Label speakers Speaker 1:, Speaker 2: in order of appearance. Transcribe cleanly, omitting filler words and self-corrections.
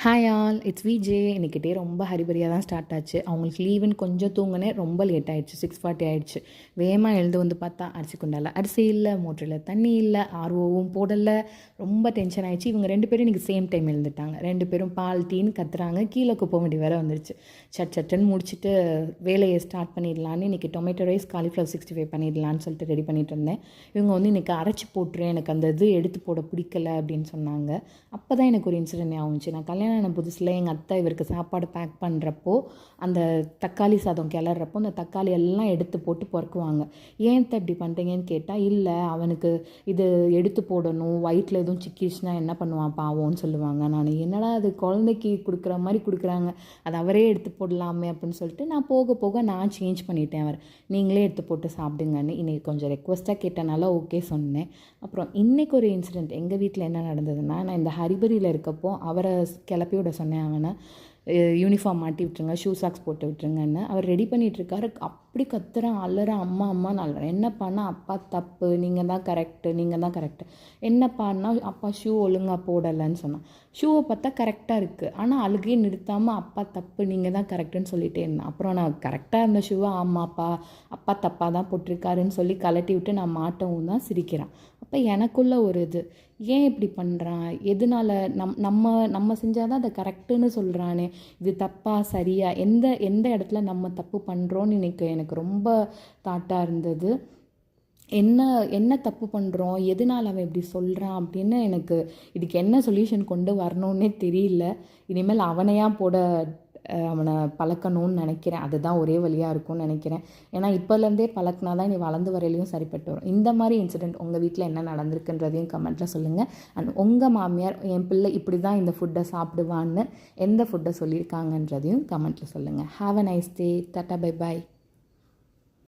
Speaker 1: Hi all, it's VJ. இன்றைக்கி டே ரொம்ப ஹரிபரியாக தான் ஸ்டார்ட் ஆச்சு. அவங்களுக்கு லீவுன்னு கொஞ்சம் தூங்கினே ரொம்ப லேட் ஆகிடுச்சு. 6:40 ஆகிடுச்சு. வேகமாக எழுந்து வந்து பார்த்தா அரிசி குண்டால அரிசி இல்லை, மோட்டரில் தண்ணி இல்லை, ஆர்ஓவும் போடலை. ரொம்ப டென்ஷன் ஆகிடுச்சு. இவங்க 2 பேரும் இன்றைக்கி சேம் டைம் எழுந்துட்டாங்க. 2 பேரும் பால் டீன்னு கத்துறாங்க. கீழே குப்பை வேண்டி வேறு வந்துருச்சு. சட்டுன்னு முடிச்சுட்டு வேலையை ஸ்டார்ட் பண்ணிடலான்னு இன்றைக்கி டொமேட்டோ ரைஸ் காலிஃப்ளவர் 65 பண்ணிடலான்னு சொல்லிட்டு ரெடி பண்ணிட்டு இருந்தேன். இவங்க வந்து இன்றைக்கி அரைச்சி போட்டுரு, எனக்கு அந்த இது எடுத்து போட பிடிக்கலை அப்படின்னு சொன்னாங்க. அப்போ தான் எனக்கு ஒரு இன்சிடென்ட் ஆகுச்சு. நான் கல்யாணம் ஆன புதுசில் எங்கள் அத்தை இவருக்கு சாப்பாடு பேக் பண்ணுறப்போ அந்த தக்காளி சாதம் கிளறப்போ அந்த தக்காளி எல்லாம் எடுத்து போட்டு பொறுக்குவாங்க. ஏன் இப்படி பண்ணுறீங்கன்னு கேட்டால், இல்லை அவனுக்கு இது எடுத்து போடணும், வயிற்றில் எதுவும் சிக்கிச்சுன்னா என்ன பண்ணுவான் பாவோன்னு சொல்லுவாங்க. நான் என்னடா அது குழந்தைக்கு கொடுக்குற மாதிரி கொடுக்குறாங்க, அது அவரே எடுத்து போடலாமே அப்படின்னு சொல்லிட்டு நான் போக போக நான் சேஞ்ச் பண்ணிட்டேன். அவர் நீங்களே எடுத்து போட்டு சாப்பிடுங்கன்னு இன்றைக்கி கொஞ்சம் ரெக்வஸ்ட்டாக கேட்டனால ஓகே சொன்னேன். அப்புறம் இன்றைக்கி ஒரு இன்சிடெண்ட் எங்கள் வீட்டில் என்ன நடந்ததுன்னா, நான் இந்த ஹரிபரியில் இருக்கப்போ அவரை கிளப்பி விட சொன்னேன். அவனை யூனிஃபார்ம் மாட்டி விட்டுருங்க, ஷூ சாக்ஸ் போட்டு விட்டுருங்கன்னு. அவர் ரெடி பண்ணிகிட்ருக்காரு. அப்படி கத்துறான், அலறான், அம்மா அம்மான்னு அலறான். என்னப்பான்னா, அப்பா தப்பு, நீங்கள் தான் கரெக்டு. என்னப்பான்னா, அப்பா ஷூ ஒழுங்காக போடலைன்னு சொன்னான். ஷூவை பார்த்தா கரெக்டாக இருக்குது, ஆனால் அழுகையே நிறுத்தாமல் அப்பா தப்பு, நீங்கள் தான் கரெக்டுன்னு சொல்லிகிட்டே இருந்தேன். அப்புறம் நான் கரெக்டாக இருந்த ஷூவை ஆமாப்பா அப்பா தப்பாக தான் போட்டிருக்காருன்னு சொல்லி கலட்டி விட்டு நான் மாட்டவும் தான் சிரிக்கிறான். அப்போ எனக்குள்ள ஒரு இது, ஏன் இப்படி பண்ணுறான், எதனால நம்ம செஞ்சால் தான் அதை கரெக்டுன்னு சொல்கிறானே, இது தப்பா சரியா, எந்த இடத்துல நம்ம தப்பு பண்ணுறோன்னு எனக்கு ரொம்ப தாட்டாக இருந்தது. என்ன தப்பு பண்ணுறோம், எதனால் அவன் இப்படி சொல்கிறான் அப்படின்னு எனக்கு இதுக்கு என்ன சொல்யூஷன் கொண்டு வரணுன்னே தெரியல. இனிமேல் அவனையா போட அவனை பழக்கணும்னு நினைக்கிறேன். அதுதான் ஒரே வழியாக இருக்கும்னு நினைக்கிறேன். ஏன்னா இப்போலேருந்தே பழக்கினா தான் நீ வளர்ந்து வரையிலையும் சரிப்பட்டு வரும். இந்த மாதிரி இன்சிடெண்ட் உங்கள் வீட்டில் என்ன நடந்திருக்குன்றதையும் கமெண்ட்டில் சொல்லுங்கள். அண்ட் உங்கள் மாமியார் என் பிள்ளை இப்படி தான் இந்த ஃபுட்டை சாப்பிடுவான்னு எந்த ஃபுட்டை சொல்லியிருக்காங்கன்றதையும் கமெண்ட்டில் சொல்லுங்கள். Have a nice day. Tata, bye bye.